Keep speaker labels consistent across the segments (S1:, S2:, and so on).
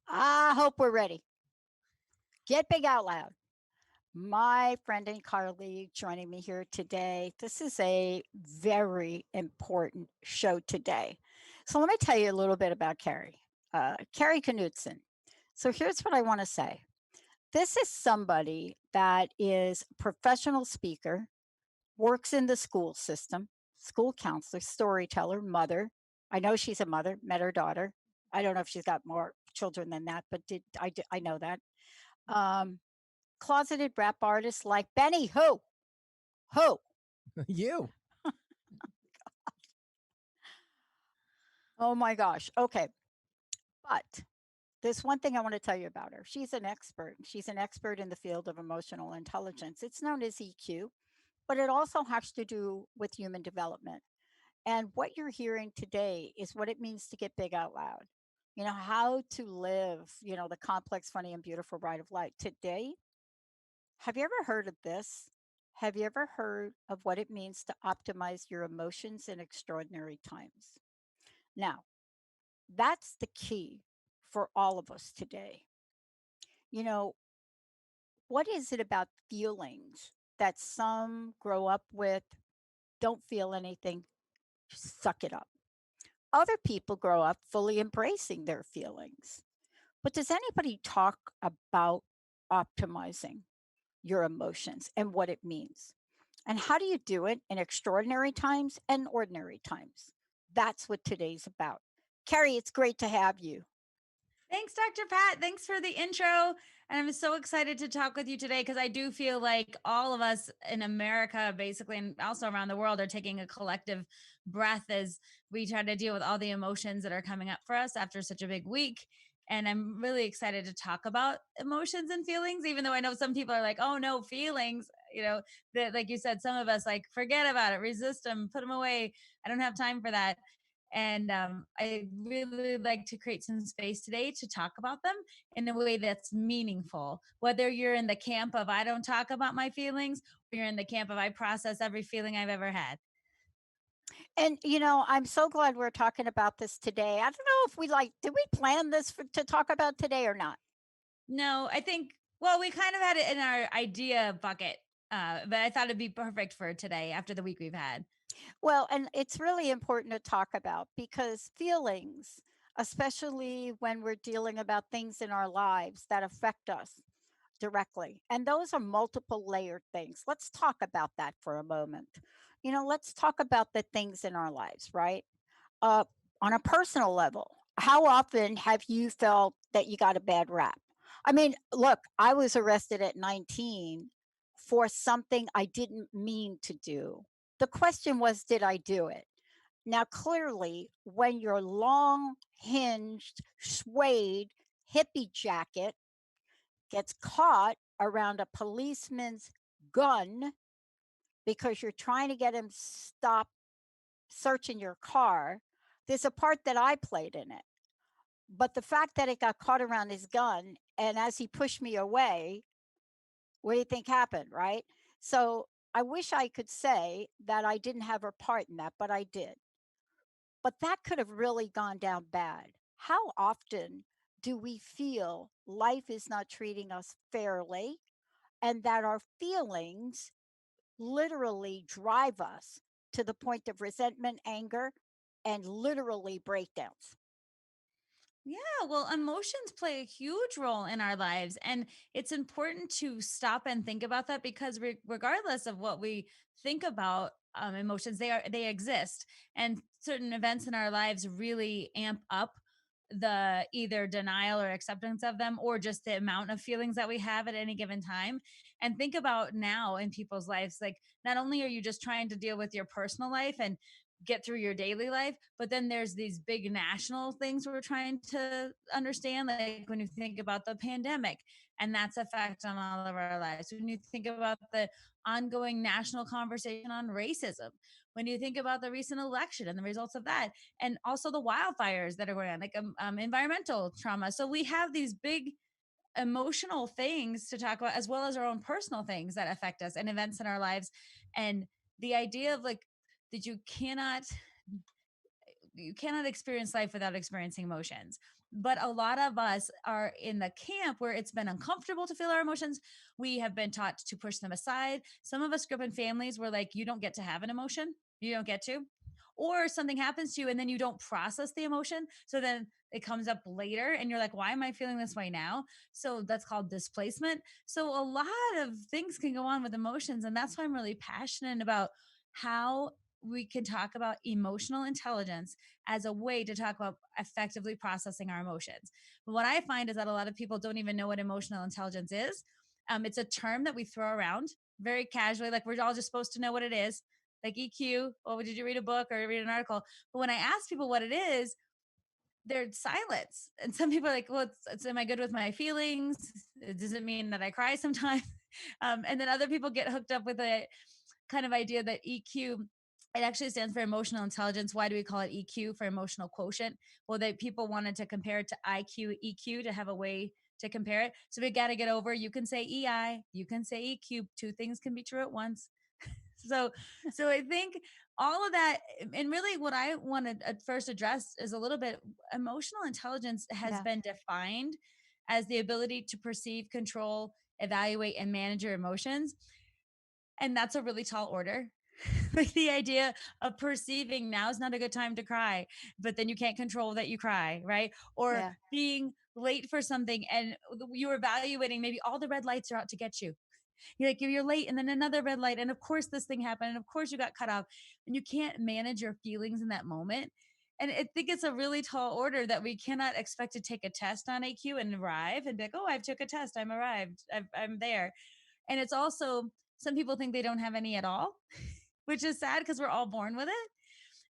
S1: I hope we're ready. Get big out loud. My friend and colleague joining me here today. This is a very important show today. So let me tell you a little bit about Kari. Kari Knutson. So here's what I want to say. This is somebody that is a professional speaker, works in the school system, school counselor, storyteller, mother. I know she's a mother, met her daughter. I don't know if she's got more children than that, but I know that. Um, Closeted rap artists like Benny who? Who?
S2: You.
S1: Oh my gosh. Okay. But there's one thing I want to tell you about her. She's an expert. She's an expert in the field of emotional intelligence. It's known as EQ, but it also has to do with human development. And what you're hearing today is what it means to get big out loud. You know, how to live, the complex, funny, and beautiful ride of life. Today, have you ever heard of this? Have you ever heard of what it means to optimize your emotions in extraordinary times? Now, that's the key for all of us today. You know, what is it about feelings that some grow up with, don't feel anything, suck it up? Other people grow up fully embracing their feelings. But does anybody talk about optimizing your emotions and what it means? And how do you do it in extraordinary times and ordinary times? That's what today's about. Kari, it's great to have you.
S3: Thanks, Dr. Pat. Thanks for the intro. And I'm so excited to talk with you today because I do feel like all of us in America, basically, and also around the world, are taking a collective breath as we try to deal with all the emotions that are coming up for us after such a big week. And I'm really excited to talk about emotions and feelings, even though I know some people are like, oh, no, feelings, that, like you said, some of us like forget about it, resist them, put them away. I don't have time for that. And I really like to create some space today to talk about them in a way that's meaningful. Whether you're in the camp of I don't talk about my feelings, or you're in the camp of I process every feeling I've ever had.
S1: And, I'm so glad we're talking about this today. I don't know if did we plan this to talk about today or not?
S3: No, I think, well, we kind of had it in our idea bucket, but I thought it'd be perfect for today after the week we've had.
S1: Well, and it's really important to talk about because feelings, especially when we're dealing about things in our lives that affect us directly, and those are multiple layered things. Let's talk about that for a moment. Let's talk about the things in our lives, right? Uh, on a personal level, how often have you felt that you got a bad rap? I mean, look, I was arrested at 19 for something I didn't mean to do. The question was, did I do it? Now, clearly, when your long, hinged, suede hippie jacket gets caught around a policeman's gun because you're trying to get him stop searching your car, there's a part that I played in it. But the fact that it got caught around his gun, and as he pushed me away, what do you think happened, right? So I wish I could say that I didn't have a part in that, but I did. But that could have really gone down bad. How often do we feel life is not treating us fairly and that our feelings literally drive us to the point of resentment, anger, and literally breakdowns?
S3: Yeah, well, emotions play a huge role in our lives. And it's important to stop and think about that because regardless of what we think about emotions, they exist. And certain events in our lives really amp up the either denial or acceptance of them, or just the amount of feelings that we have at any given time. And think about now in people's lives, like not only are you just trying to deal with your personal life and get through your daily life, but then there's these big national things we're trying to understand, like when you think about the pandemic and that's effect on all of our lives, when you think about the ongoing national conversation on racism, when you think about the recent election and the results of that, and also the wildfires that are going on, like environmental trauma. So we have these big emotional things to talk about, as well as our own personal things that affect us and events in our lives. And the idea of like that you cannot experience life without experiencing emotions. But a lot of us are in the camp where it's been uncomfortable to feel our emotions. We have been taught to push them aside. Some of us grew up in families where, like, you don't get to have an emotion, you don't get to. Or something happens to you and then you don't process the emotion. So then it comes up later and you're like, why am I feeling this way now? So that's called displacement. So a lot of things can go on with emotions. And that's why I'm really passionate about how we can talk about emotional intelligence as a way to talk about effectively processing our emotions. But what I find is that a lot of people don't even know what emotional intelligence is. It's a term that we throw around very casually, like we're all just supposed to know what it is, like EQ. Oh, did you read a book or read an article? But when I ask people what it is, they're silence. And some people are like, well, am I good with my feelings? Does it mean that I cry sometimes? And then other people get hooked up with a kind of idea that EQ, it actually stands for emotional intelligence. Why do we call it EQ, for emotional quotient? Well, they people wanted to compare it to IQ, EQ, to have a way to compare it. So we got to get over. You can say EI, you can say EQ. Two things can be true at once. So, so I think all of that, and really what I want to at first address is a little bit, emotional intelligence has
S1: Yeah.
S3: been defined as the ability to perceive, control, evaluate, and manage your emotions. And that's a really tall order. Like the idea of perceiving now is not a good time to cry, but then you can't control that you cry, right? Or
S1: Yeah.
S3: being late for something and you're evaluating, maybe all the red lights are out to get you. You're like, you're late, and then another red light, and of course this thing happened, and of course you got cut off, and you can't manage your feelings in that moment. And I think it's a really tall order that we cannot expect to take a test on AQ and arrive and be like, oh, I've took a test, I'm arrived, I'm there. And it's also, some people think they don't have any at all, which is sad because we're all born with it.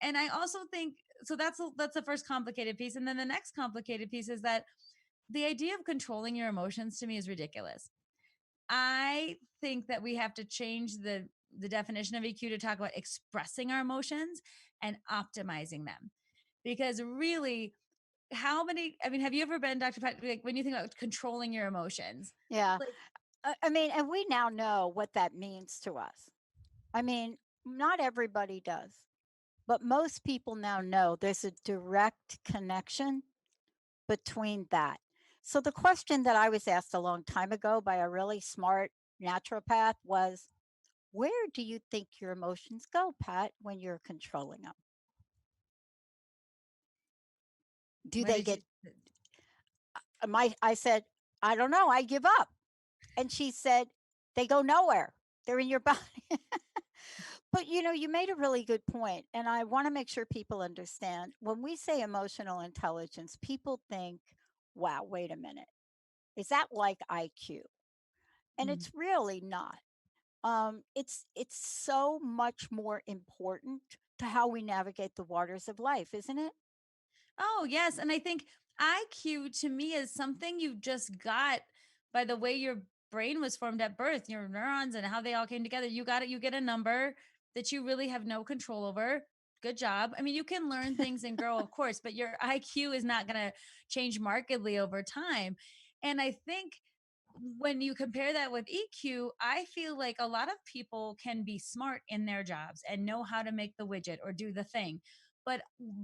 S3: And I also think, so that's the first complicated piece, and then the next complicated piece is that the idea of controlling your emotions to me is ridiculous. I think that we have to change the definition of EQ to talk about expressing our emotions and optimizing them. Because really, how many, I mean, have you ever been, Dr. Pat, like when you think about controlling your emotions?
S1: Yeah.
S3: Like,
S1: I mean, and we now know what that means to us. I mean, not everybody does, but most people now know there's a direct connection between that. So the question that I was asked a long time ago by a really smart naturopath was, where do you think your emotions go, Pat, when you're controlling them? Do
S3: where
S1: they
S3: did
S1: get
S3: you,
S1: my I said, I don't know, I give up. And she said, they go nowhere. They're in your body. But you made a really good point, and I want to make sure people understand. When we say emotional intelligence, people think, wow, wait a minute. Is that like IQ? And
S3: mm.
S1: it's really not. It's so much more important to how we navigate the waters of life, isn't it?
S3: Oh, yes. And I think IQ to me is something you just got by the way your brain was formed at birth, your neurons and how they all came together. You got it. You get a number that you really have no control over. Good job. I mean, you can learn things and grow, of course, but your IQ is not going to change markedly over time. And I think when you compare that with EQ, I feel like a lot of people can be smart in their jobs and know how to make the widget or do the thing. But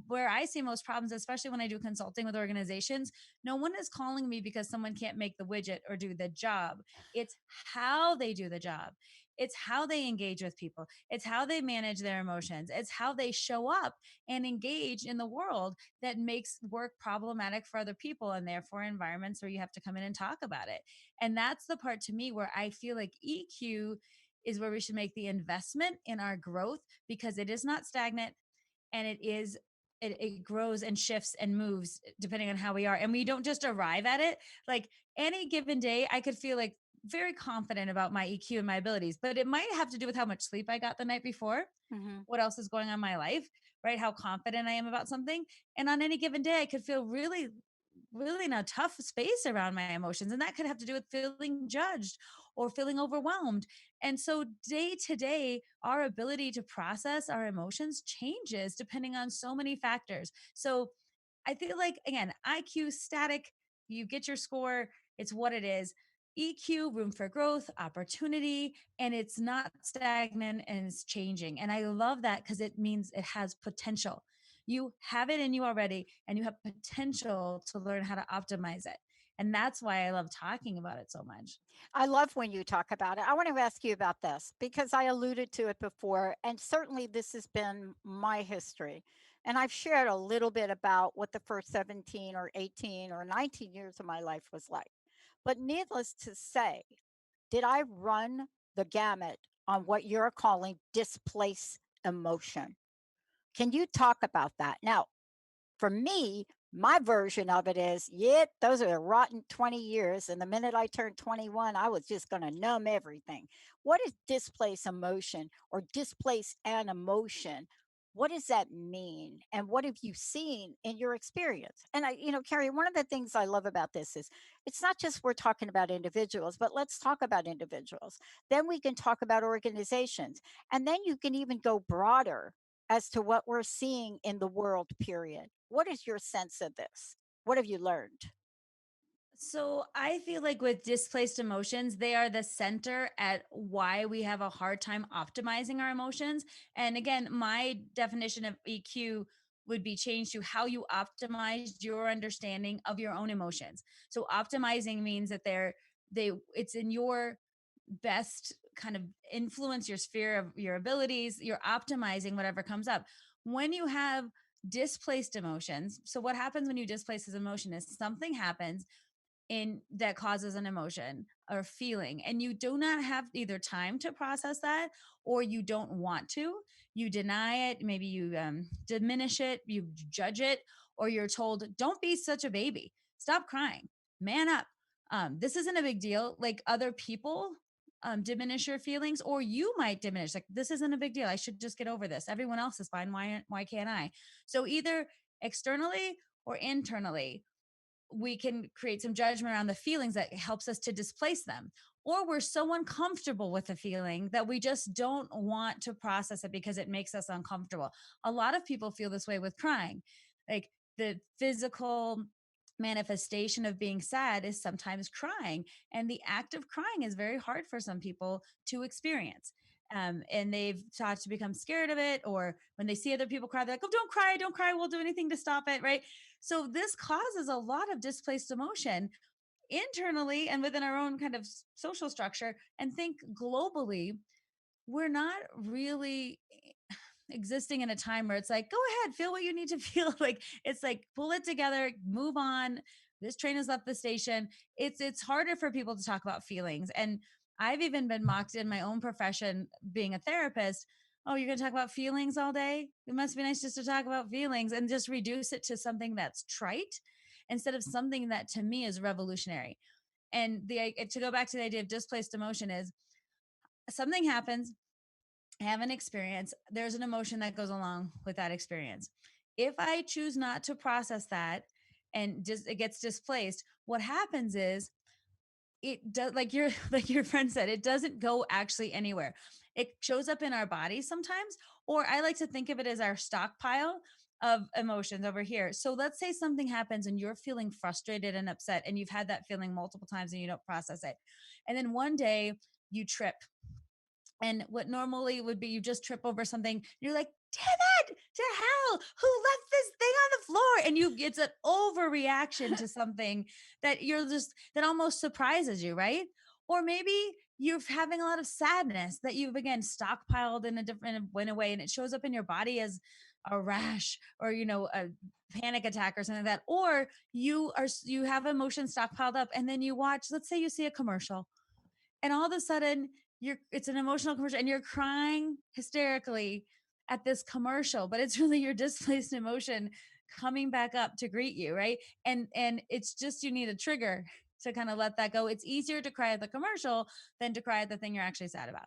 S3: where I see most problems, especially when I do consulting with organizations, no one is calling me because someone can't make the widget or do the job. It's how they do the job. It's how they engage with people. It's how they manage their emotions. It's how they show up and engage in the world that makes work problematic for other people and therefore environments where you have to come in and talk about it. And that's the part to me where I feel like EQ is where we should make the investment in our growth, because it is not stagnant, and it grows and shifts and moves depending on how we are. And we don't just arrive at it. Like any given day, I could feel like very confident about my EQ and my abilities, but it might have to do with how much sleep I got the night before,
S1: Hmm.
S3: what else is going on in my life, right? How confident I am about something. And on any given day, I could feel really, really in a tough space around my emotions. And that could have to do with feeling judged or feeling overwhelmed. And so day to day, our ability to process our emotions changes depending on so many factors. So I feel like, again, IQ static, you get your score, it's what it is. EQ, room for growth, opportunity, and it's not stagnant and it's changing. And I love that because it means it has potential. You have it in you already, and you have potential to learn how to optimize it. And that's why I love talking about it so much.
S1: I love when you talk about it. I want to ask you about this because I alluded to it before, and certainly this has been my history. And I've shared a little bit about what the first 17 or 18 or 19 years of my life was like. But needless to say, did I run the gamut on what you're calling displaced emotion? Can you talk about that? Now, for me, my version of it is, yeah, those are a rotten 20 years. And the minute I turned 21, I was just going to numb everything. What is displace emotion or displace an emotion? What does that mean? And what have you seen in your experience? And Carrie, one of the things I love about this is it's not just we're talking about individuals, but let's talk about individuals. Then we can talk about organizations. And then you can even go broader as to what we're seeing in the world, period. What is your sense of this? What have you learned?
S3: So I feel like with displaced emotions, they are the center at why we have a hard time optimizing our emotions. And again, my definition of EQ would be changed to how you optimize your understanding of your own emotions. So optimizing means that it's in your best kind of influence, your sphere of your abilities, you're optimizing whatever comes up. When you have displaced emotions, so what happens when you displace this emotion is something happens in that causes an emotion or feeling, and you do not have either time to process that, or you don't want to, you deny it, maybe you diminish it, you judge it, or you're told don't be such a baby, stop crying, man up, this isn't a big deal, like other people diminish your feelings, or you might diminish, like this isn't a big deal, I should just get over this, everyone else is fine, why can't I? So either externally or internally we can create some judgment around the feelings that helps us to displace them, or we're so uncomfortable with the feeling that we just don't want to process it because it makes us uncomfortable. A lot of people feel this way with crying, like the physical manifestation of being sad is sometimes crying, and the act of crying is very hard for some people to experience. And they've taught to become scared of it, or when they see other people cry, they're like, oh, don't cry, don't cry, we'll do anything to stop it, right? So this causes a lot of displaced emotion internally and within our own kind of social structure. And think globally, we're not really existing in a time where it's like, go ahead, feel what you need to feel. Like it's like pull it together, move on. This train has left the station. It's harder for people to talk about feelings. And I've even been mocked in my own profession being a therapist. Oh, you're gonna talk about feelings all day? It must be nice just to talk about feelings and just reduce it to something that's trite instead of something that to me is revolutionary. And the to go back to the idea of displaced emotion is something happens, have an experience, there's an emotion that goes along with that experience. If I choose not to process that and just it gets displaced, what happens is it does, like your like your friend said, it doesn't go actually anywhere. It shows up in our bodies sometimes, or I like to think of it as our stockpile of emotions over here. So let's say something happens and you're feeling frustrated and upset, and you've had that feeling multiple times and you don't process it. And then one day you trip, and what normally would be you just trip over something, you're like, damn it to hell, who left this thing on the floor? And you it's an overreaction to something that you're just that almost surprises you, right? Or maybe you're having a lot of sadness that you've again stockpiled in a different in a way, and it shows up in your body as a rash, or a panic attack or something like that. Or you have emotions stockpiled up, and then you watch, let's say you see a commercial, and all of a sudden it's an emotional commercial and you're crying hysterically at this commercial, but it's really your displaced emotion coming back up to greet you, right? And it's just you need a trigger to kind of let that go. It's easier to cry at the commercial than to cry at the thing you're actually sad about,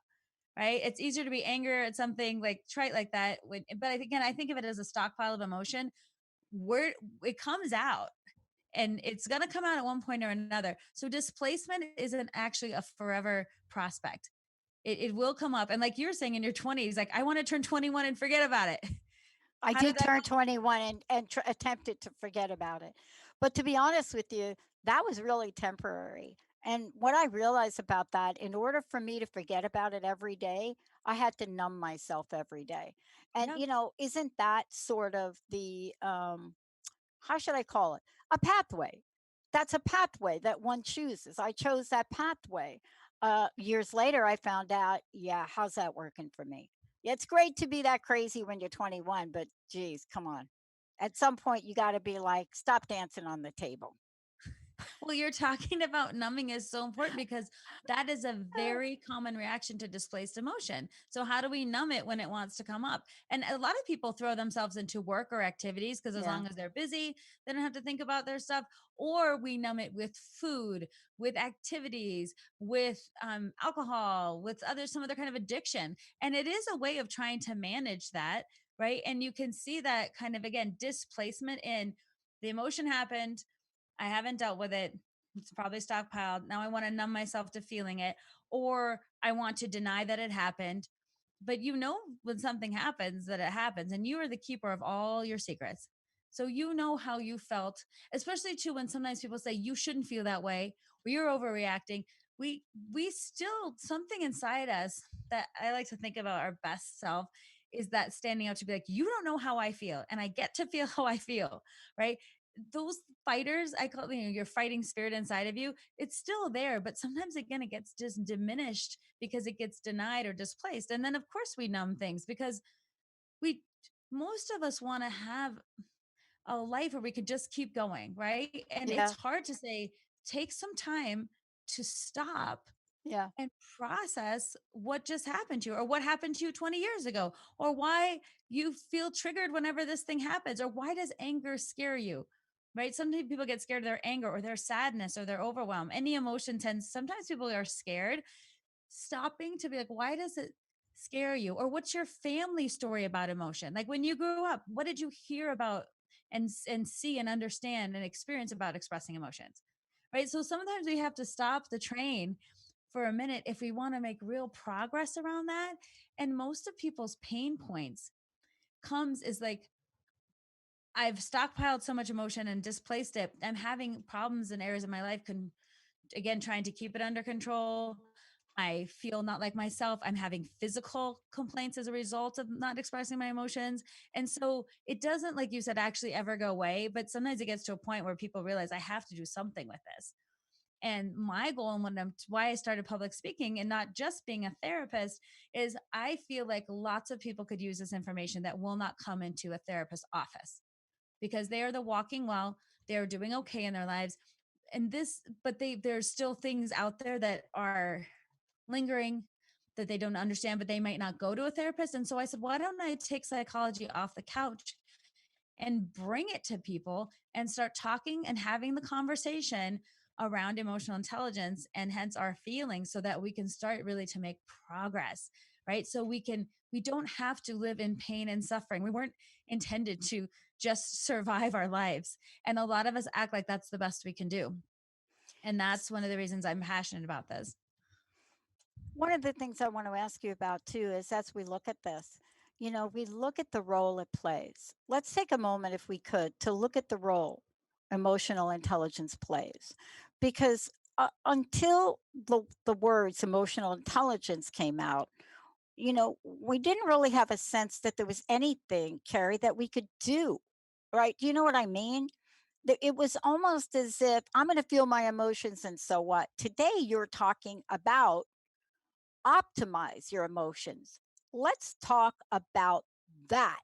S3: right? It's easier to be angry at something like trite like that but again, I think of it as a stockpile of emotion where it comes out, and it's going to come out at one point or another. So displacement isn't actually a forever prospect. it will come up. And like you're saying in your 20s, like, I want to turn 21 and forget about it.
S1: I
S3: How did
S1: did
S3: that
S1: turn 21 and attempted to forget about it. But to be honest with you, that was really temporary. And what I realized about that, in order for me to forget about it every day, I had to numb myself every day. And,
S3: Yeah.
S1: isn't that sort of the, how should I call it? A pathway. That's a pathway that one chooses. I chose that pathway. Years later, I found out, yeah, how's that working for me? Yeah, it's great to be that crazy when you're 21, but geez, come on. At some point, you got to be like, stop dancing on the table.
S3: Well, you're talking about numbing is so important because that is a very common reaction to displaced emotion. So, how do we numb it when it wants to come up? And a lot of people throw themselves into work or activities because as
S1: Yeah,
S3: long as they're busy, they don't have to think about their stuff. Or we numb it with food, with activities, with alcohol, with some other kind of addiction. And it is a way of trying to manage that, right? And you can see that kind of, again, displacement in the emotion happened. I haven't dealt with it. It's probably stockpiled. Now I want to numb myself to feeling it, or I want to deny that it happened. But when something happens, that it happens, and you are the keeper of all your secrets. So you know how you felt, especially too when sometimes people say you shouldn't feel that way or you're overreacting. We still something inside us that I like to think about our best self is that standing out to be like, you don't know how I feel, and I get to feel how I feel, right? Those fighters, I call your fighting spirit inside of you, it's still there, but sometimes again it gets just diminished because it gets denied or displaced. And then of course we numb things because we most of us want to have a life where we could just keep going, right? And it's
S1: yeah,
S3: hard to say take some time to stop
S1: yeah,
S3: and process what just happened to you or what happened to you 20 years ago or why you feel triggered whenever this thing happens or why does anger scare you, right? Sometimes people get scared of their anger or their sadness or their overwhelm. Any emotion tends, sometimes people are scared. Stopping to be like, why does it scare you? Or what's your family story about emotion? Like when you grew up, what did you hear about and see and understand and experience about expressing emotions? Right? So sometimes we have to stop the train for a minute if we want to make real progress around that. And most of people's pain points comes is like, I've stockpiled so much emotion and displaced it. I'm having problems in areas of my life again trying to keep it under control. I feel not like myself. I'm having physical complaints as a result of not expressing my emotions. And so it doesn't, like you said, actually ever go away. But sometimes it gets to a point where people realize I have to do something with this. And my goal and why I started public speaking and not just being a therapist is I feel like lots of people could use this information that will not come into a therapist's office because they are the walking well, they're doing okay in their lives. And but there's still things out there that are lingering that they don't understand, but they might not go to a therapist. And so I said, why don't I take psychology off the couch and bring it to people and start talking and having the conversation around emotional intelligence and hence our feelings so that we can start really to make progress, right? So we don't have to live in pain and suffering. We weren't intended to just survive our lives. And a lot of us act like that's the best we can do. And that's one of the reasons I'm passionate about this.
S1: one of the things I want to ask you about too is as we look at this, we look at the role it plays. Let's take a moment, if we could, to look at the role emotional intelligence plays. Because until the words emotional intelligence came out, we didn't really have a sense that there was anything, Carrie, that we could do. Right? Do you know what I mean? It was almost as if I'm going to feel my emotions and so what. Today, you're talking about optimize your emotions. Let's talk about that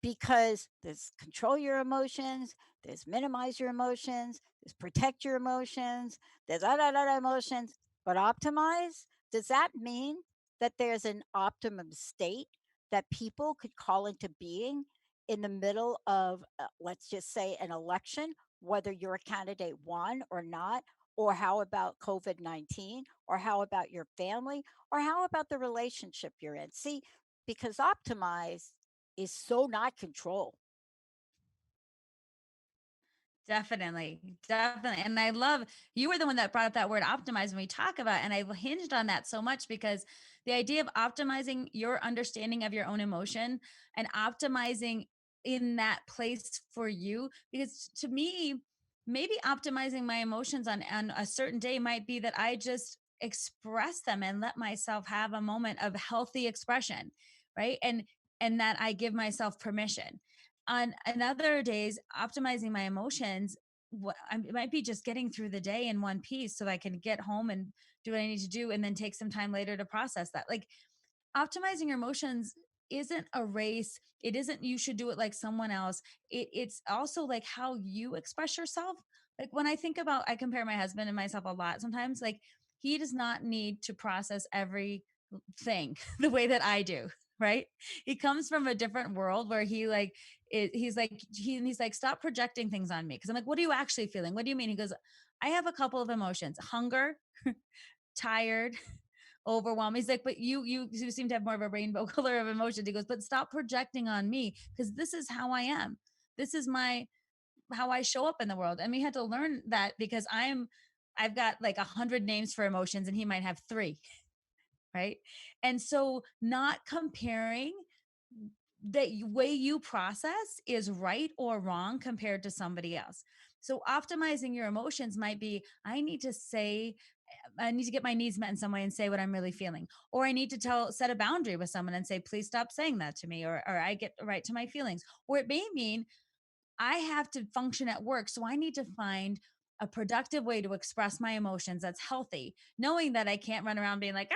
S1: because there's control your emotions, there's minimize your emotions, there's protect your emotions, there's emotions, but optimize, does that mean that there's an optimum state that people could call into being in the middle of, let's just say, an election, whether you're a candidate won or not? Or how about COVID 19? Or how about your family? Or how about the relationship you're in? See, because optimize is so not control.
S3: Definitely, definitely. And I love you were the one that brought up that word optimize when we talk about, and I hinged on that so much because the idea of optimizing your understanding of your own emotion and optimizing in that place for you. Because to me, maybe optimizing my emotions on a certain day might be that I just express them and let myself have a moment of healthy expression, right? And that I give myself permission on other days, optimizing my emotions, it might be just getting through the day in one piece so I can get home and do what I need to do and then take some time later to process that. Like optimizing your emotions isn't a race. It isn't you should do it like someone else. It's also like how you express yourself. Like when I think about, I compare my husband and myself a lot sometimes. Like he does not need to process every thing the way that I do. Right. He comes from a different world where he's like, stop projecting things on me. Cause I'm like, what are you actually feeling? What do you mean? He goes, I have a couple of emotions: hunger, tired, overwhelmed. He's like, but you seem to have more of a rainbow color of emotions. He goes, but stop projecting on me because this is how I am. This is my how I show up in the world. And we had to learn that because I've got like 100 names for emotions and he might have three, right? And so not comparing the way you process is right or wrong compared to somebody else. So optimizing your emotions might be I need to get my needs met in some way and say what I'm really feeling. Or I need to set a boundary with someone and say, please stop saying that to me, or I get right to my feelings. Or it may mean I have to function at work. So I need to find a productive way to express my emotions that's healthy, knowing that I can't run around being like,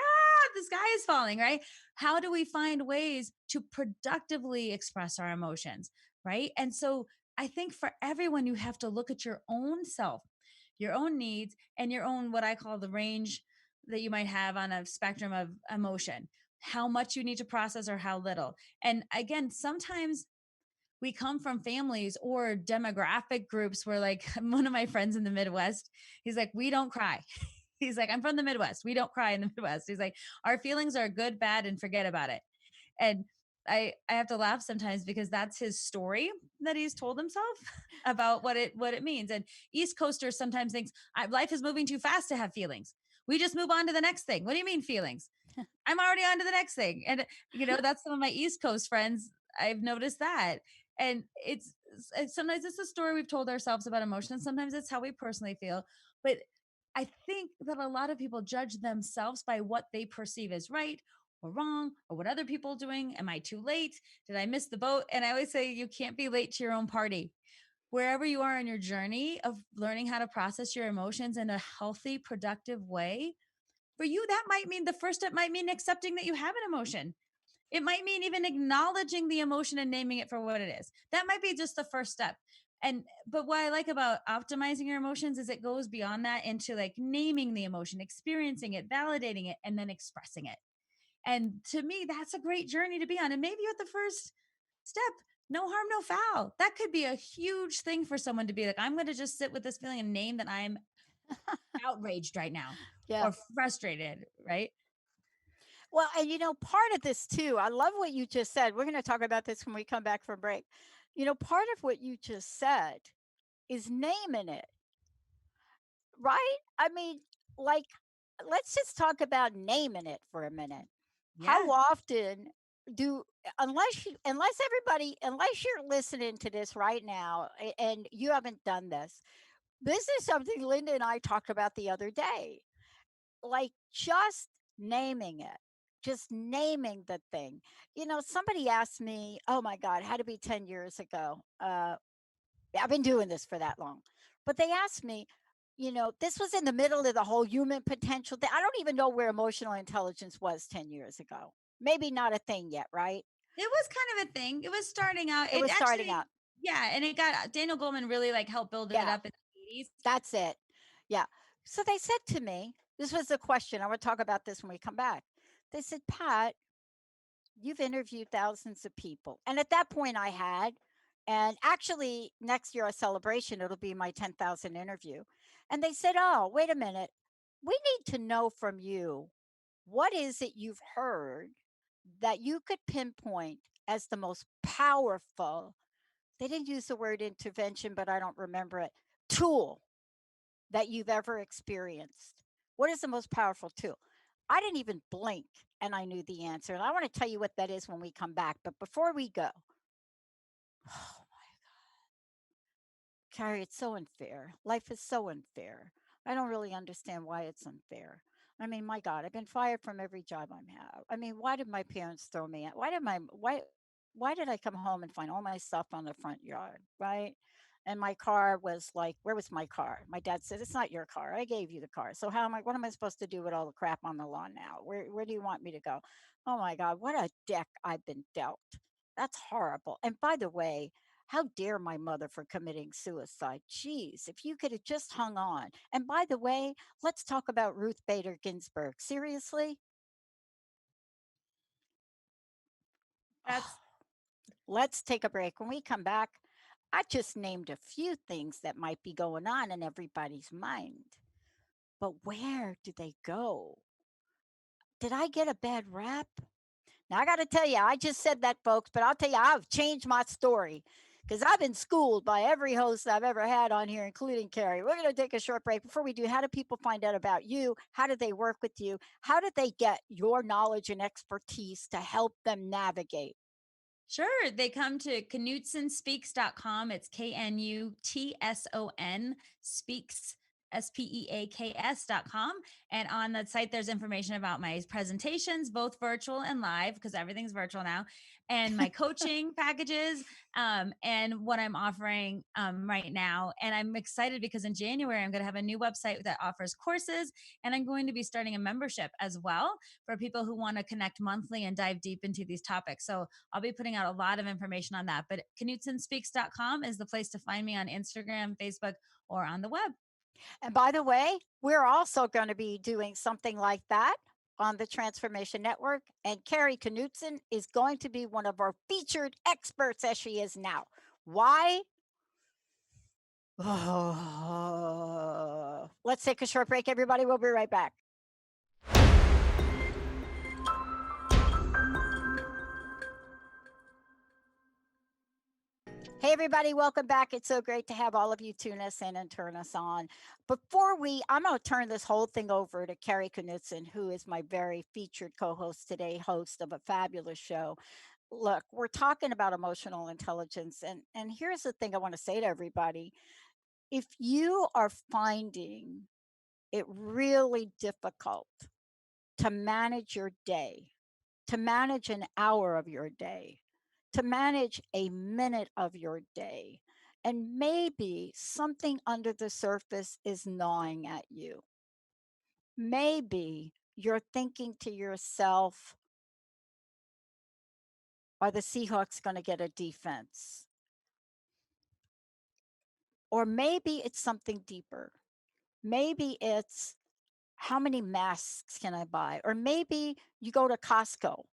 S3: the sky is falling, right? How do we find ways to productively express our emotions, right? And so I think for everyone, you have to look at your own self, your own needs, and your own, what I call the range that you might have on a spectrum of emotion, how much you need to process or how little. And again, sometimes we come from families or demographic groups where, like, one of my friends in the Midwest, he's like, we don't cry. He's like, I'm from the Midwest. We don't cry in the Midwest. He's like, our feelings are good, bad, and forget about it. And I have to laugh sometimes because that's his story that he's told himself about what it means. And East Coasters sometimes thinks life is moving too fast to have feelings. We just move on to the next thing. What do you mean feelings? I'm already on to the next thing. And, that's some of my East Coast friends. I've noticed that. And it's sometimes it's a story we've told ourselves about emotions. Sometimes it's how we personally feel. But I think that a lot of people judge themselves by what they perceive as right or wrong or what other people are doing. Am I too late? Did I miss the boat? And I always say you can't be late to your own party. Wherever you are in your journey of learning how to process your emotions in a healthy, productive way, for you, that might mean the first step might mean accepting that you have an emotion. It might mean even acknowledging the emotion and naming it for what it is. That might be just the first step. But what I like about optimizing your emotions is it goes beyond that into like naming the emotion, experiencing it, validating it, and then expressing it. And to me, that's a great journey to be on. And maybe at the first step, no harm, no foul. That could be a huge thing for someone to be like, I'm going to just sit with this feeling and name that I'm outraged right now
S1: Yeah.
S3: or frustrated, right?
S1: Well, and part of this too, I love what you just said. We're going to talk about this when we come back from break. Part of what you just said is naming it, right? I mean, like, let's just talk about naming it for a minute. How
S3: Yeah.
S1: often do unless you're listening to this right now and you haven't done this, this is something Linda and I talked about the other day. Like just naming it, just naming the thing. Somebody asked me, oh my God, had to be 10 years ago. I've been doing this for that long. But they asked me, this was in the middle of the whole human potential thing. I don't even know where emotional intelligence was 10 years ago. Maybe not a thing yet, right?
S3: It was kind of a thing. It was starting out.
S1: It
S3: It
S1: was starting
S3: actually,
S1: out.
S3: yeah, and it got Daniel Goleman really like helped build it
S1: Yeah,
S3: up in the 80s.
S1: that's it. Yeah. So they said to me, this was the question. I want to talk about this when we come back. They said, Pat, you've interviewed thousands of people. And at that point, I had. And actually, next year, a celebration, it'll be my 10,000 interview. And they said, oh, wait a minute. We need to know from you, what is it you've heard that you could pinpoint as the most powerful they didn't use the word intervention, but I don't remember it, tool that you've ever experienced? What is the most powerful tool? I didn't even blink and I knew the answer. And I want to tell you what that is when we come back. But before we go, oh my Carrie, it's so unfair. Life is so unfair. I don't really understand why it's unfair. I mean, my God, I've been fired from every job I'm have. I mean, why did my parents throw me out? Why did I come home and find all my stuff on the front yard, right? And my car was like, where was my car? My dad said, it's not your car. I gave you the car. So what am I supposed to do with all the crap on the lawn now? Where do you want me to go? Oh my God, what a deck I've been dealt. That's horrible. And by the way, how dare my mother for committing suicide? Jeez, if you could have just hung on. And by the way, let's talk about Ruth Bader Ginsburg. Seriously?
S3: That's
S1: Let's take a break. When we come back, I just named a few things that might be going on in everybody's mind. But where do they go? Did I get a bad rap? Now, I got to tell you, I just said that, folks, but I'll tell you, I've changed my story because I've been schooled by every host I've ever had on here, including Carrie. We're going to take a short break. Before we do, how do people find out about you? How do they work with you? How do they get your knowledge and expertise to help them navigate?
S3: Sure. They come to knutsonspeaks.com. It's KNUTSON speaks, SPEAKS.com. And on that site, there's information about my presentations, both virtual and live, because everything's virtual now, and my coaching packages, and what I'm offering right now. And I'm excited because in January, I'm going to have a new website that offers courses, and I'm going to be starting a membership as well for people who want to connect monthly and dive deep into these topics. So I'll be putting out a lot of information on that. But knutsonspeaks.com is the place to find me on Instagram, Facebook, or on the web.
S1: And by the way, we're also going to be doing something like that on the Transformation Network. And Kari Knutson is going to be one of our featured experts as she is now. Why? Oh, let's take a short break, everybody. We'll be right back. Hey, everybody, welcome back. It's so great to have all of you tune us in and turn us on. I'm going to turn this whole thing over to Kari Knutson, who is my very featured co host today, host of a fabulous show. Look, we're talking about emotional intelligence. And here's the thing I want to say to everybody: if you are finding it really difficult to manage your day, to manage an hour of your day, to manage a minute of your day, and maybe something under the surface is gnawing at you. Maybe you're thinking to yourself, are the Seahawks going to get a defense? Or maybe it's something deeper. Maybe it's, how many masks can I buy? Or maybe you go to Costco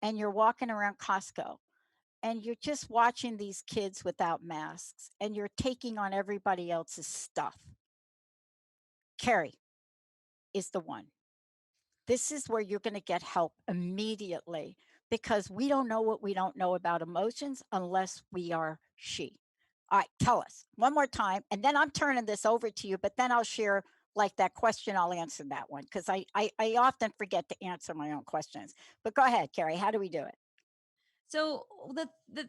S1: and you're walking around Costco and you're just watching these kids without masks and you're taking on everybody else's stuff. Carrie is the one. This is where you're going to get help immediately because we don't know what we don't know about emotions unless we are she. All right, tell us one more time, and then I'm turning this over to you, but then I'll share like that question. I'll answer that one because I often forget to answer my own questions. But go ahead, Carrie. How do we do it?
S3: So the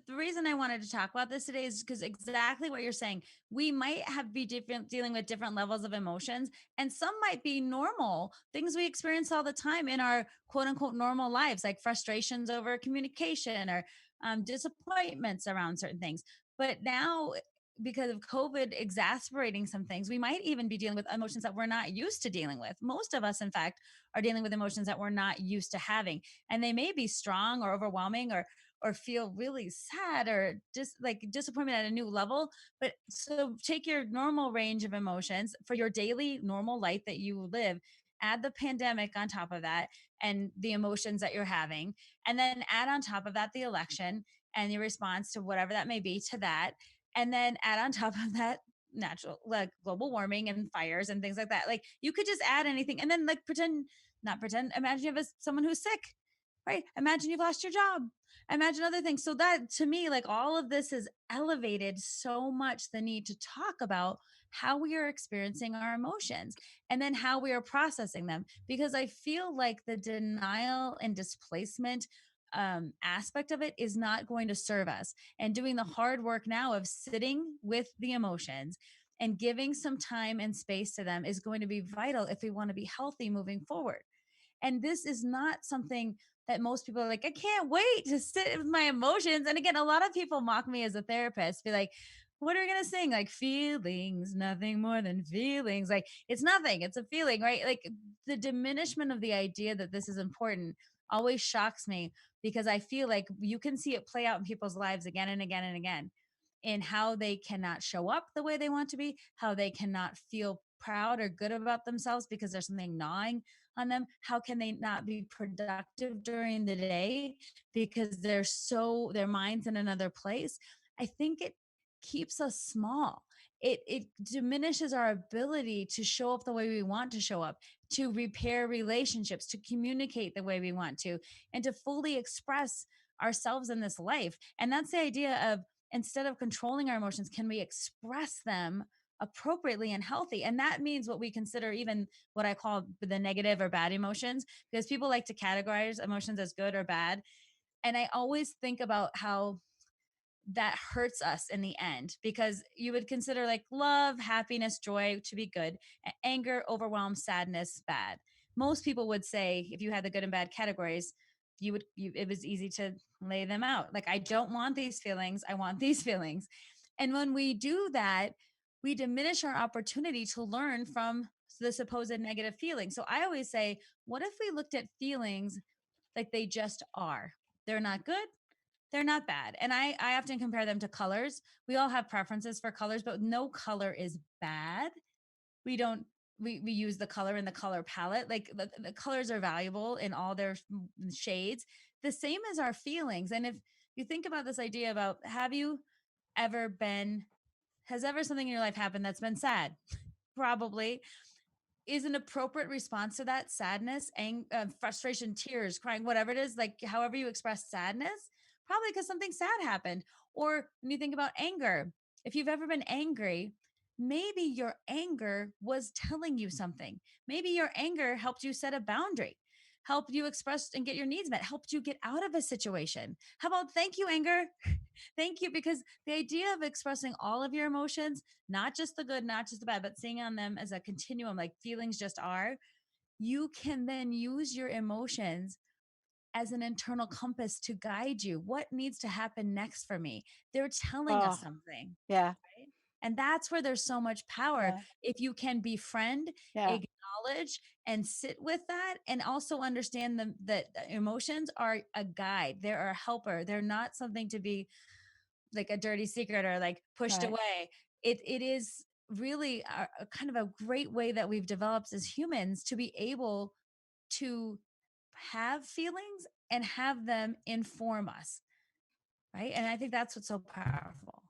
S3: reason I wanted to talk about this today is because exactly what you're saying. We might have be different dealing with different levels of emotions, and some might be normal things we experience all the time in our quote unquote normal lives, like frustrations over communication or disappointments around certain things. But now, because of COVID exacerbating some things, we might even be dealing with emotions that we're not used to dealing with. Most of us, in fact, are dealing with emotions that we're not used to having, and they may be strong or overwhelming or feel really sad or just like disappointment at a new level. But so take your normal range of emotions for your daily normal life that you live, add the pandemic on top of that and the emotions that you're having, and then add on top of that the election and your response to whatever that may be to that. And then add on top of that natural, like global warming and fires and things like that. Like you could just add anything and then like pretend, not pretend, imagine you have someone who's sick, right? Imagine you've lost your job. Imagine other things. So that to me, like all of this has elevated so much the need to talk about how we are experiencing our emotions and then how we are processing them. Because I feel like the denial and displacement aspect of it is not going to serve us. And doing the hard work now of sitting with the emotions and giving some time and space to them is going to be vital if we want to be healthy moving forward. And this is not something that most people are like, I can't wait to sit with my emotions. And again, a lot of people mock me as a therapist, be like, what are we going to sing? Like, feelings, nothing more than feelings. Like, it's nothing, it's a feeling, right? Like, the diminishment of the idea that this is important always shocks me because I feel like you can see it play out in people's lives again and again and again in how they cannot show up the way they want to be, how they cannot feel proud or good about themselves because there's something gnawing on them. How can they not be productive during the day because their minds in another place? I think it keeps us small. It diminishes our ability to show up the way we want to show up, to repair relationships, to communicate the way we want to, and to fully express ourselves in this life. And that's the idea of, instead of controlling our emotions, can we express them appropriately and healthy? And that means what we consider even what I call the negative or bad emotions, because people like to categorize emotions as good or bad. And I always think about how that hurts us in the end, because you would consider like love, happiness, joy to be good, anger, overwhelm, sadness bad. Most people would say if you had the good and bad categories, it was easy to lay them out. Like, I don't want these feelings, I want these feelings. And when we do that, we diminish our opportunity to learn from the supposed negative feelings. So I always say, what if we looked at feelings like they just are? They're not good, they're not bad. And I often compare them to colors. We all have preferences for colors, but no color is bad. We don't we use the color in the color palette. Like the colors are valuable in all their shades, the same as our feelings. And if you think about this idea about, have you ever been has ever something in your life happened that's been sad? Probably. Is an appropriate response to that sadness, frustration, tears, crying, whatever it is, like however you express sadness, probably because something sad happened. Or when you think about anger, if you've ever been angry, maybe your anger was telling you something. Maybe your anger helped you set a boundary, helped you express and get your needs met, helped you get out of a situation. How about thank you, anger? Thank you. Because the idea of expressing all of your emotions, not just the good, not just the bad, but seeing on them as a continuum, like feelings just are, you can then use your emotions as an internal compass to guide you. What needs to happen next for me? They're telling us
S1: Oh,
S3: something.
S1: yeah,
S3: Right? And that's where there's so much power.
S1: yeah,
S3: If you can befriend,
S1: yeah.
S3: acknowledge, and sit with that, and also understand them, that emotions are a guide, they're a helper, they're not something to be like a dirty secret or like pushed
S1: Right.
S3: away. It is really a kind of a great way that we've developed as humans to be able to have feelings and have them inform us, right? And I think that's what's so powerful.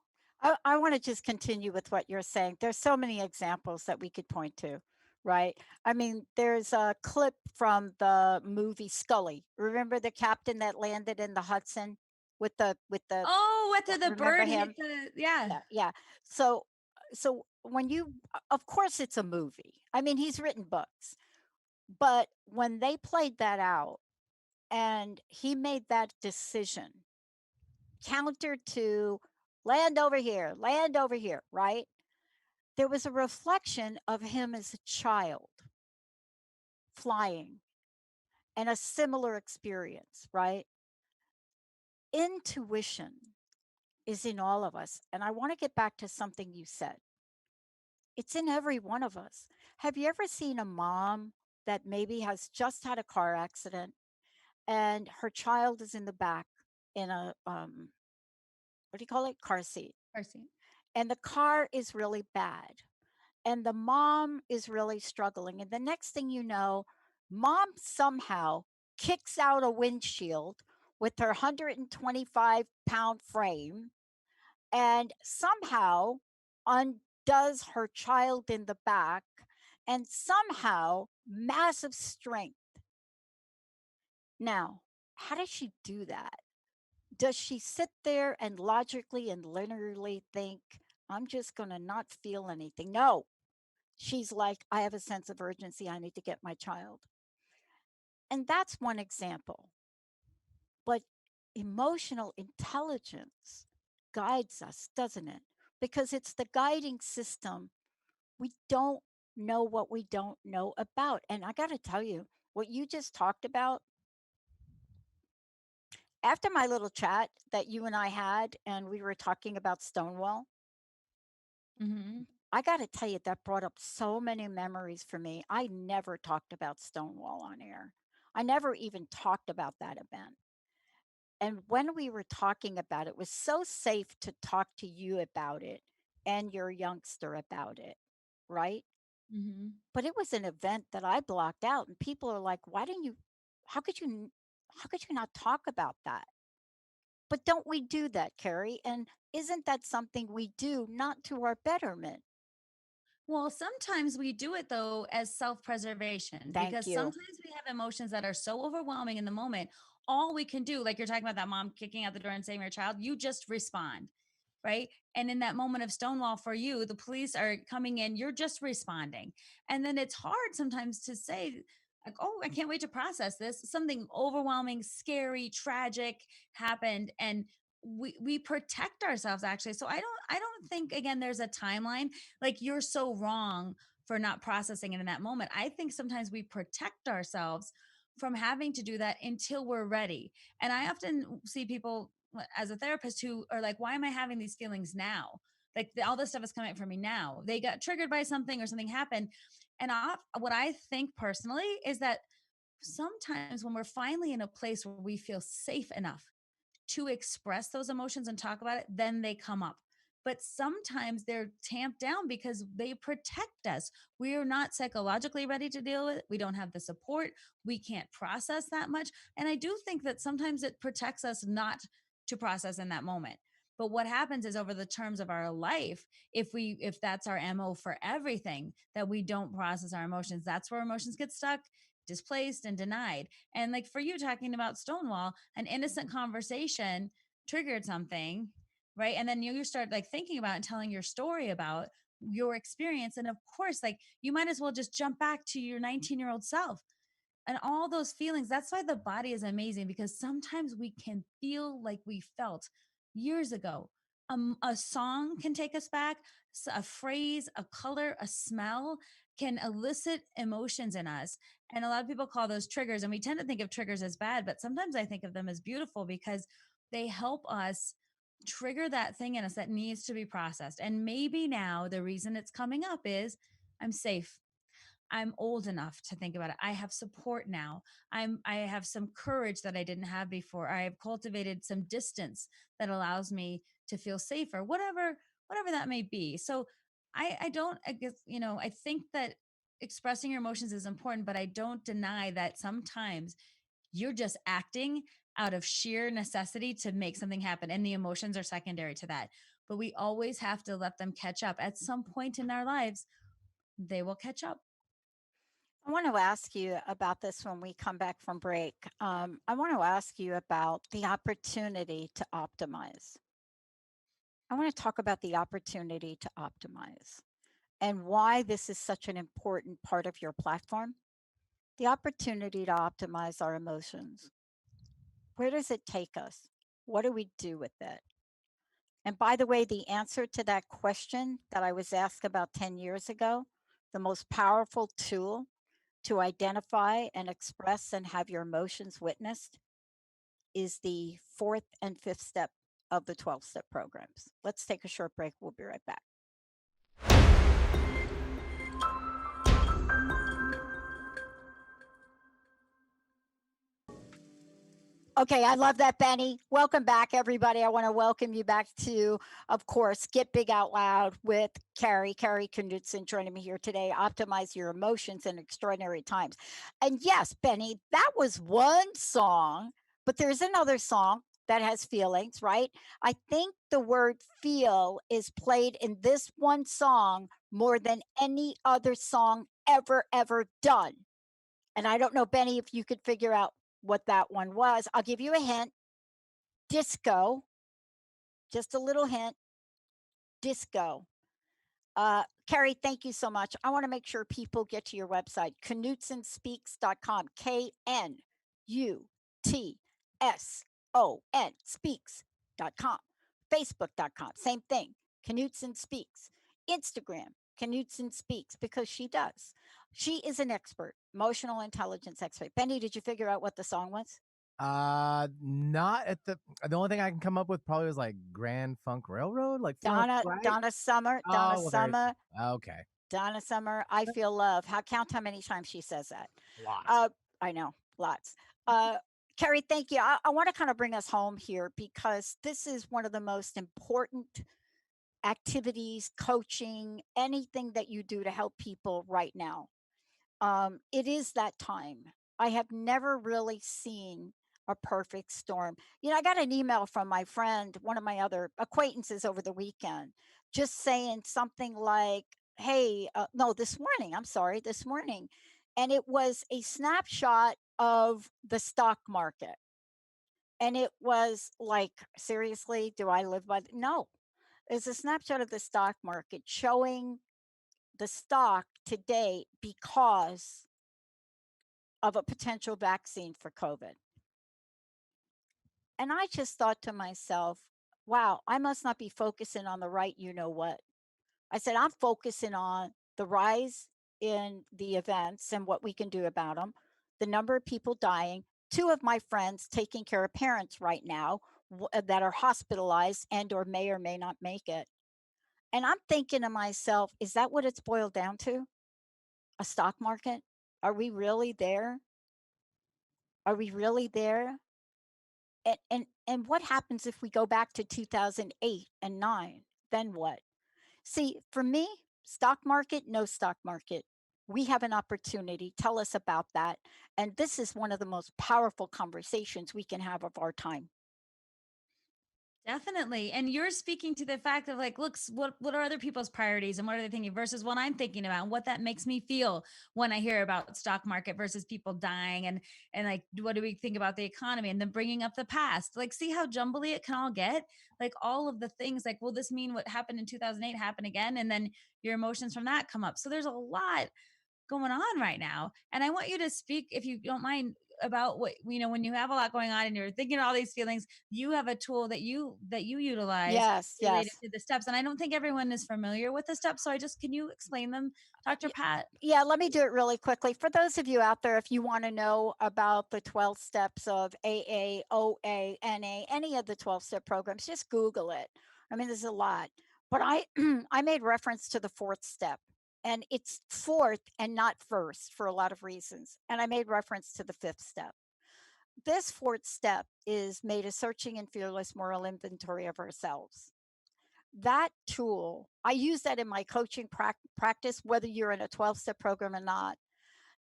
S1: I want to just continue with what you're saying. There's so many examples that we could point to, right? I mean, there's a clip from the movie Scully. Remember the captain that landed in the Hudson with the
S3: Oh, whether the
S1: remember
S3: bird
S1: him?
S3: hit the, yeah.
S1: Yeah, yeah. So so when you of course it's a movie. I mean, he's written books, but when they played that out and he made that decision counter to land over here, right? There was a reflection of him as a child flying and a similar experience, right? Intuition is in all of us. And I want to get back to something you said. It's in every one of us. Have you ever seen a mom that maybe has just had a car accident and her child is in the back in a, what do you call it? Car seat.
S3: Percy.
S1: And the car is really bad. And the mom is really struggling. And the next thing you know, mom somehow kicks out a windshield with her 125-pound frame and somehow undoes her child in the back and somehow massive strength. Now, How does she do that? Does she sit there and logically and linearly think, I'm just going to not feel anything? No, she's like, I have a sense of urgency. I need to get my child. And that's one example. But emotional intelligence guides us, doesn't it? Because it's the guiding system. We don't know what we don't know about. And I got to tell you, what you just talked about, after my little chat that you and I had, and we were talking about Stonewall,
S3: Mhm.
S1: I got to tell you, that brought up so many memories for me. I never talked about Stonewall on air. I never even talked about that event. And when we were talking about it, it was so safe to talk to you about it and your youngster about it, right?
S3: Mhm.
S1: But it was an event that I blocked out, and people are like, "Why didn't you? How could you? How could you not talk about that?" But don't we do that, Carrie? And isn't that something we do not to our betterment?
S3: Well, sometimes we do it though as self preservation
S1: Thank
S3: because
S1: you.
S3: sometimes we have emotions that are so overwhelming in the moment. All we can do, like you're talking about that mom kicking out the door and saving her child, you just respond, right? And in that moment of Stonewall for you, the police are coming in, you're just responding. And then it's hard sometimes to say, like, oh, I can't wait to process this. Something overwhelming, scary, tragic happened. And we protect ourselves actually. So I don't think again there's a timeline like you're so wrong for not processing it in that moment. I think sometimes we protect ourselves from having to do that until we're ready. And I often see people as a therapist who are like, why am I having these feelings now? Like all this stuff is coming up for me now. They got triggered by something or something happened. And what I think personally is that sometimes when we're finally in a place where we feel safe enough to express those emotions and talk about it, then they come up. But sometimes they're tamped down because they protect us. We are not psychologically ready to deal with it. We don't have the support. We can't process that much. And I do think that sometimes it protects us not to process in that moment. But what happens is over the terms of our life, if that's our MO for everything, that we don't process our emotions, that's where emotions get stuck, displaced, and denied. And like for you talking about Stonewall, an innocent conversation triggered something, right? And then you start like thinking about and telling your story about your experience. And of course, like you might as well just jump back to your 19-year-old self and all those feelings. That's why the body is amazing because sometimes we can feel like we felt years ago. A song can take us back, a phrase, a color, a smell can elicit emotions in us. And a lot of people call those triggers. And we tend to think of triggers as bad, but sometimes I think of them as beautiful because they help us trigger that thing in us that needs to be processed. And maybe now the reason it's coming up is I'm safe. I'm old enough to think about it. I have support now. I have some courage that I didn't have before. I have cultivated some distance that allows me to feel safer. Whatever that may be. So I don't I guess I think that expressing your emotions is important, but I don't deny that sometimes you're just acting out of sheer necessity to make something happen and the emotions are secondary to that. But we always have to let them catch up. At some point in our lives, they will catch up.
S1: I want to ask you about this when we come back from break. I want to ask you about the opportunity to optimize. I want to talk about the opportunity to optimize and why this is such an important part of your platform. The opportunity to optimize our emotions. Where does it take us? What do we do with it? And by the way, the answer to that question that I was asked about 10 years ago, the most powerful tool to identify and express and have your emotions witnessed is the fourth and fifth step of the 12-step programs. Let's take a short break. We'll be right back. Okay, I love that, Benny. Welcome back, everybody. I want to welcome you back to, of course, Get Big Out Loud with Kari Knutson joining me here today. Optimize your emotions in extraordinary times. And yes, Benny, that was one song, but there's another song that has feelings, right? I think the word feel is played in this one song more than any other song ever done. And I don't know, Benny, if you could figure out what that one was. I'll give you a hint. Disco, just a little hint, disco. Kari, thank you so much. I want to make sure people get to your website, knutsonspeaks.com, KNUTSON speaks.com, Facebook.com, same thing, Knutson Speaks, Instagram, Knutson Speaks, because she does. She is an expert, emotional intelligence expert. Benny, did you figure out what the song was?
S2: Not at the only thing I can come up with probably was like Grand Funk Railroad, like Feel
S1: Donna,
S2: Right.
S1: Donna Summer, Donna
S2: Oh, well, there.
S1: Summer,
S2: Okay,
S1: Donna Summer, I feel love. How count how many times she says that?
S2: lots.
S1: Uh, I know, lots. Uh, Kari, thank you. I want to kind of bring us home here because this is one of the most important activities, coaching, anything that you do to help people right now. It is that time. I have never really seen a perfect storm. I got an email from my friend, one of my other acquaintances over the weekend, just saying something like, hey, no, this morning, I'm sorry, this morning. And it was a snapshot of the stock market. And it was like, seriously, do I live by? No, it's a snapshot of the stock market showing the stock today because of a potential vaccine for COVID. And I just thought to myself, wow, I must not be focusing on the right, you know what. I said, I'm focusing on the rise in the events and what we can do about them, the number of people dying. Two of my friends taking care of parents right now that are hospitalized and or may not make it. And I'm thinking to myself, is that what it's boiled down to? A stock market? Are we really there? Are we really there? And what happens if we go back to 2008 and 9? Then what? See, for me, stock market, no stock market. We have an opportunity. Tell us about that. And this is one of the most powerful conversations we can have of our time.
S3: Definitely. And you're speaking to the fact of like, look, what are other people's priorities and what are they thinking versus what I'm thinking about and what that makes me feel when I hear about stock market versus people dying and like what do we think about the economy and then bringing up the past. Like see how jumbly it can all get? Like all of the things like will this mean what happened in 2008 happen again and then your emotions from that come up. So there's a lot going on right now. And I want you to speak, if you don't mind, about what when you have a lot going on and you're thinking all these feelings, you have a tool that you utilize
S1: Yes,
S3: related
S1: yes.
S3: to the steps. And I don't think everyone is familiar with the steps. So I just can you explain them, Dr.
S1: Y-
S3: Pat?
S1: Yeah, let me do it really quickly. For those of you out there, if you want to know about the 12 steps of AA, OA, NA, any of the 12-step programs, just Google it. I mean, there's a lot. But I I made reference to the fourth step. And it's fourth and not first for a lot of reasons. And I made reference to the fifth step. This fourth step is made a searching and fearless moral inventory of ourselves. That tool, I use that in my coaching practice, whether you're in a 12-step program or not.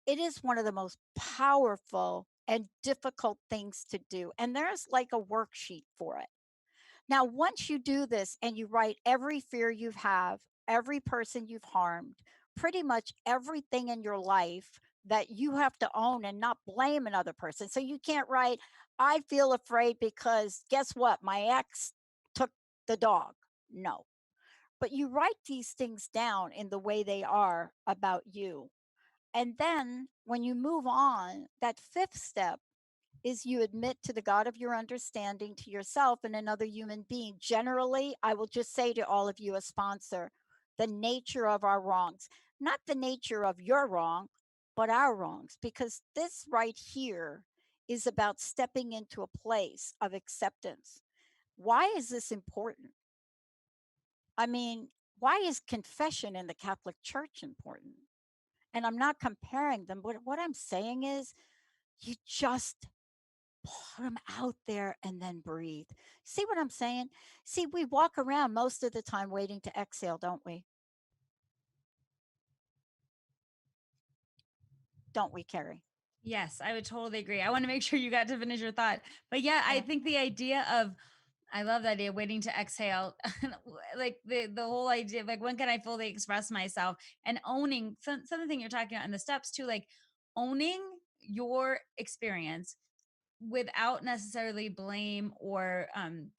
S1: It is one of the most powerful and difficult things to do. And there's like a worksheet for it. Now, once you do this and you write every fear you have, every person you've harmed, pretty much everything in your life that you have to own and not blame another person. So you can't write, I feel afraid because guess what? My ex took the dog. No. But you write these things down in the way they are about you. And then when you move on, that fifth step is you admit to the God of your understanding, to yourself and another human being. Generally, I will just say to all of you, a sponsor, the nature of our wrongs, not the nature of your wrong, but our wrongs, because this right here is about stepping into a place of acceptance. Why is this important? I mean, why is confession in the Catholic Church important? And I'm not comparing them, but what I'm saying is you just put them out there and then breathe. See what I'm saying? See, we walk around most of the time waiting to exhale, don't we? Don't we, Carrie?
S3: Yes, I would totally agree. I want to make sure you got to finish your thought. But yeah, I
S1: Yeah.
S3: think the idea of I love the idea of waiting to exhale. Like the whole idea of like when can I fully express myself and owning something you're talking about in the steps too, like owning your experience without necessarily blame or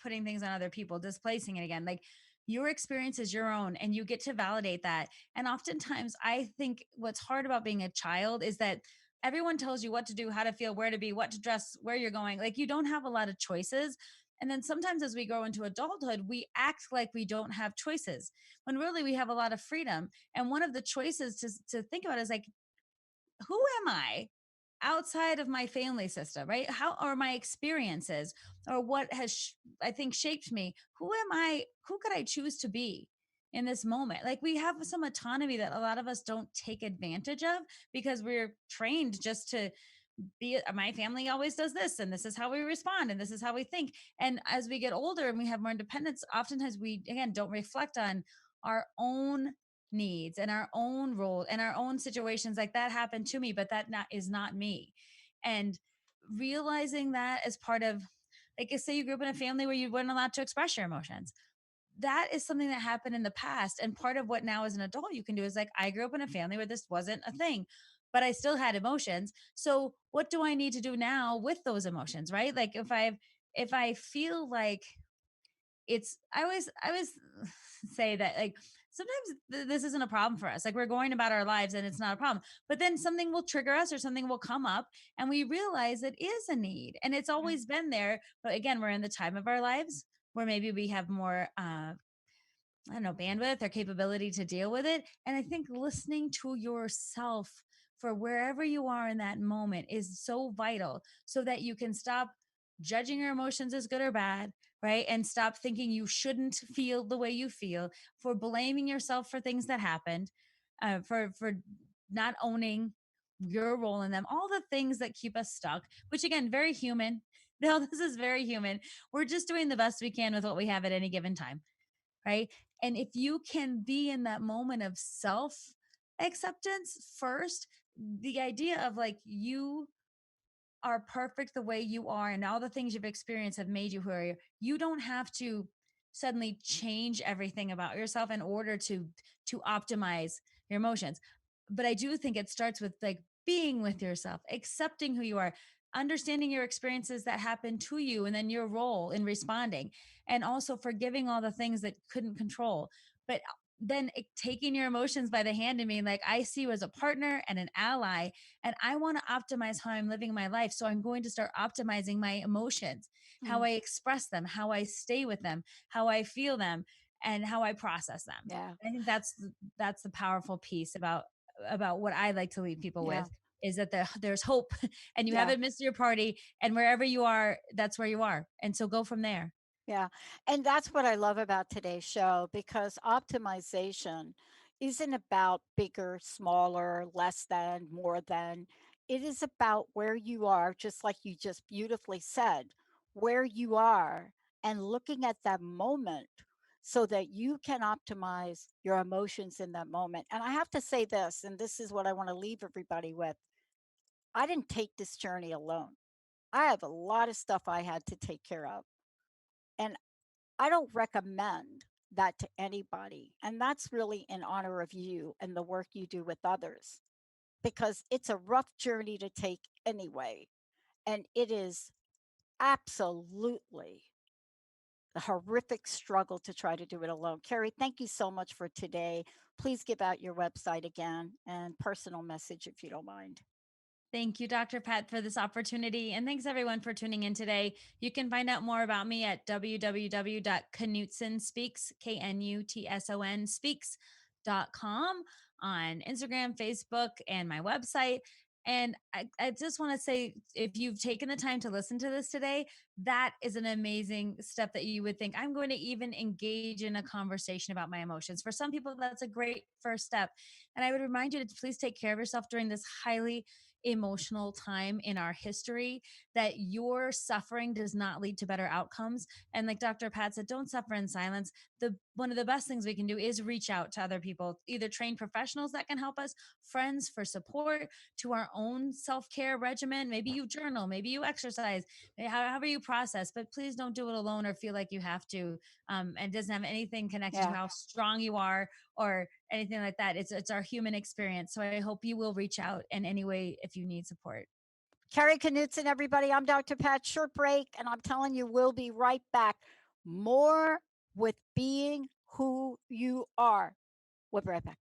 S3: putting things on other people, displacing it again. Like your experience is your own and you get to validate that. And oftentimes, I think what's hard about being a child is that everyone tells you what to do, how to feel, where to be, what to dress, where you're going. Like you don't have a lot of choices. And then sometimes as we grow into adulthood, we act like we don't have choices when really we have a lot of freedom. And one of the choices to think about is like, who am I outside of my family system, right? How are my experiences or what has, I think, shaped me? Who am I? Who could I choose to be in this moment? Like we have some autonomy that a lot of us don't take advantage of because we're trained just to be, my family always does this and this is how we respond and this is how we think. And as we get older and we have more independence, oftentimes we again don't reflect on our own needs and our own role and our own situations. Like that happened to me, but that not is not me. And realizing that as part of, like, say you grew up in a family where you weren't allowed to express your emotions, that is something that happened in the past. And part of what now as an adult you can do is like, I grew up in a family where this wasn't a thing, but I still had emotions. So what do I need to do now with those emotions? Right. Like if I feel like it's, I always say that like sometimes this isn't a problem for us. Like we're going about our lives and it's not a problem, but then something will trigger us or something will come up and we realize it is a need and it's
S1: Mm.
S3: always been there. But again, we're in the time of our lives where maybe we have more I don't know, bandwidth or capability to deal with it. And I think listening to yourself for wherever you are in that moment is so vital so that you can stop judging your emotions as good or bad, right? And stop thinking you shouldn't feel the way you feel, for blaming yourself for things that happened, for not owning your role in them, all the things that keep us stuck, which again, very human. No, this is very human. We're just doing the best we can with what we have at any given time, right? And if you can be in that moment of self acceptance first, the idea of like you are perfect the way you are and all the things you've experienced have made you who are you don't have to suddenly change everything about yourself in order to optimize your emotions. But I do think it starts with like being with yourself, accepting who you are, understanding your experiences that happened to you and then your role in responding, and also forgiving all the things that couldn't control. But then taking your emotions by the hand and being like, I see you as a partner and an ally, and I want to optimize how I'm living my life. So I'm going to start optimizing my emotions, how
S1: Mm.
S3: I express them, how I stay with them, how I feel them, and how I process them.
S1: Yeah.
S3: I think that's the powerful piece about what I like to leave people
S1: Yeah.
S3: with, is that there's hope and you
S1: Yeah.
S3: haven't missed your party, and wherever you are, that's where you are. And so go from there.
S1: Yeah. And that's what I love about today's show because optimization isn't about bigger, smaller, less than, more than. It is about where you are, just like you just beautifully said, where you are and looking at that moment so that you can optimize your emotions in that moment. And I have to say this, and this is what I want to leave everybody with. I didn't take this journey alone. I have a lot of stuff I had to take care of. And I don't recommend that to anybody. And that's really in honor of you and the work you do with others because it's a rough journey to take anyway. And it is absolutely a horrific struggle to try to do it alone. Kari, thank you so much for today. Please give out your website again and personal message if you don't mind.
S3: Thank you, Dr. Pat, for this opportunity. And thanks everyone for tuning in today. You can find out more about me at www.knutsonspeaks, KNUTSON speaks.com, on Instagram, Facebook, and my website. And I just want to say, if you've taken the time to listen to this today, that is an amazing step that you would think, I'm going to even engage in a conversation about my emotions. For some people, that's a great first step. And I would remind you to please take care of yourself during this highly emotional time in our history, that your suffering does not lead to better outcomes. And like Dr. Pat said, don't suffer in silence. The one of the best things we can do is reach out to other people, either trained professionals that can help us, friends for support, to our own self-care regimen. Maybe you journal, maybe you exercise, however you process, but please don't do it alone or feel like you have to. And it doesn't have anything connected to
S1: Yeah.
S3: how strong you are or anything like that. It's our human experience. So I hope you will reach out in any way if you need support.
S1: Kari Knutson, everybody. I'm Dr. Pat. Short break, and I'm telling you, we'll be right back. More with being who you are. We'll be right back.